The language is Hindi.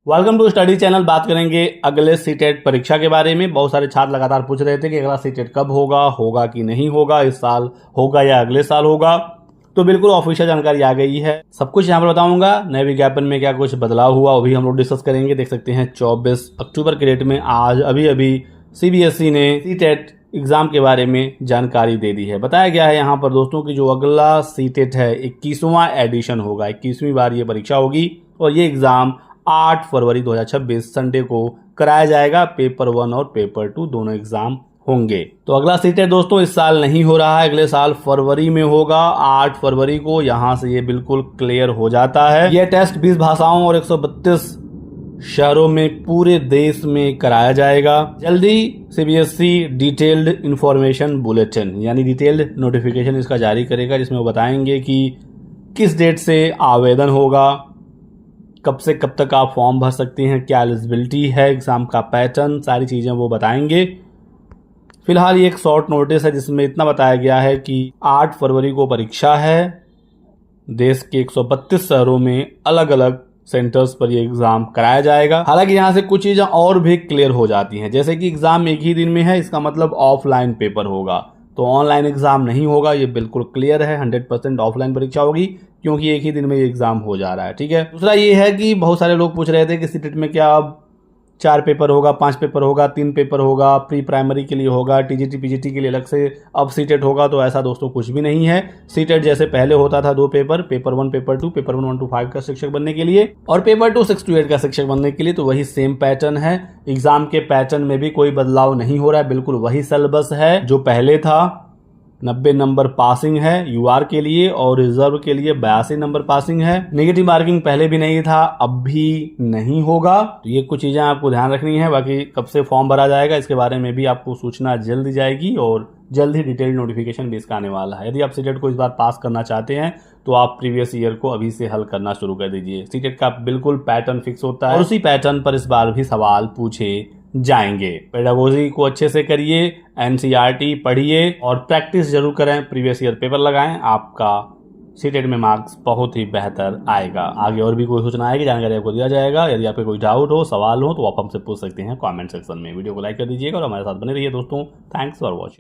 Welcome to study channel. बात करेंगे अगले सीटेट परीक्षा के बारे में। बहुत सारे छात्र लगातार पूछ रहे थे कि अगला सीटेट कब होगा कि नहीं होगा, इस साल होगा या अगले साल होगा। तो बिल्कुल ऑफिशियल जानकारी आ गई है, सब कुछ यहाँ पर बताऊंगा। नए विज्ञापन में क्या कुछ बदलाव हुआ वो भी हम लोग डिस्कस करेंगे। देख सकते हैं 24 अक्टूबर के डेट में आज अभी सीबीएसई ने सीटेट एग्जाम के बारे में जानकारी दे दी है। बताया गया है यहाँ पर दोस्तों कि जो अगला सीटेट है 21वां एडिशन होगा, 21वीं बार ये परीक्षा होगी और ये एग्जाम 8 फरवरी 2026 संडे को कराया जाएगा। पेपर 1 और पेपर 2 दोनों एग्जाम होंगे। तो अगला सीटेट दोस्तों इस साल नहीं हो रहा है, अगले साल फरवरी में होगा, 8 फरवरी को। यहां से ये बिल्कुल क्लियर हो जाता है। यह टेस्ट 20 भाषाओं और 132 शहरों में पूरे देश में कराया जाएगा। जल्दी सीबीएसई डिटेल्ड इंफॉर्मेशन बुलेटिन यानी डिटेल्ड नोटिफिकेशन इसका जारी करेगा, जिसमें वो बताएंगे कि किस डेट से आवेदन होगा, कब से कब तक आप फॉर्म भर सकते हैं, क्या एलिजिबिलिटी है, एग्जाम का पैटर्न, सारी चीज़ें वो बताएंगे। फिलहाल ये एक शॉर्ट नोटिस है जिसमें इतना बताया गया है कि 8 फरवरी को परीक्षा है। देश के 132 शहरों में अलग अलग सेंटर्स पर ये एग्जाम कराया जाएगा। हालांकि यहाँ से कुछ चीज़ें और भी क्लियर हो जाती हैं, जैसे कि एग्जाम एक ही दिन में है, इसका मतलब ऑफलाइन पेपर होगा, तो ऑनलाइन एग्जाम नहीं होगा। ये बिल्कुल क्लियर है, 100% ऑफलाइन परीक्षा होगी क्योंकि एक ही दिन में ये एग्जाम हो जा रहा है। ठीक है। दूसरा ये है कि बहुत सारे लोग पूछ रहे थे कि सीटेट में क्या अब 4 पेपर होगा, 5 पेपर होगा, 3 पेपर होगा, प्री प्राइमरी के लिए होगा, टीजीटी पीजीटी के लिए अलग से अब सीटेट होगा। तो ऐसा दोस्तों कुछ भी नहीं है। सीटेट जैसे पहले होता था 2 पेपर 1 पेपर 2, पेपर 1 1 to 5 का शिक्षक बनने के लिए और पेपर 2 6 to 8 का शिक्षक बनने के लिए, तो वही सेम पैटर्न है। एग्जाम के पैटर्न में भी कोई बदलाव नहीं हो रहा है, बिल्कुल वही सिलेबस है जो पहले था। 90 नंबर पासिंग है यूआर के लिए और रिजर्व के लिए 82 नंबर पासिंग है। नेगेटिव मार्किंग पहले भी नहीं था, अब भी नहीं होगा। तो ये कुछ चीजें आपको ध्यान रखनी है। बाकी कब से फॉर्म भरा जाएगा इसके बारे में भी आपको सूचना जल्द दी जाएगी और जल्द ही डिटेल नोटिफिकेशन भी इसका आने वाला है। यदि आप सीटेट को इस बार पास करना चाहते हैं तो आप प्रीवियस ईयर को अभी से हल करना शुरू कर दीजिए। सीटेट का बिल्कुल पैटर्न फिक्स होता है और उसी पैटर्न पर इस बार भी सवाल पूछे जाएंगे। पेडागोजी को अच्छे से करिए, एनसीईआरटी पढ़िए और प्रैक्टिस जरूर करें। प्रीवियस ईयर पेपर लगाएं, आपका सीटेट में मार्क्स बहुत ही बेहतर आएगा। आगे और भी कोई सूचना आएगी, जानकारी आपको दिया जाएगा। यदि आपके कोई डाउट हो, सवाल हो तो आप हमसे पूछ सकते हैं कमेंट सेक्शन में। वीडियो को लाइक कर दीजिएगा और हमारे साथ बने रहिए दोस्तों। Thanks for watching.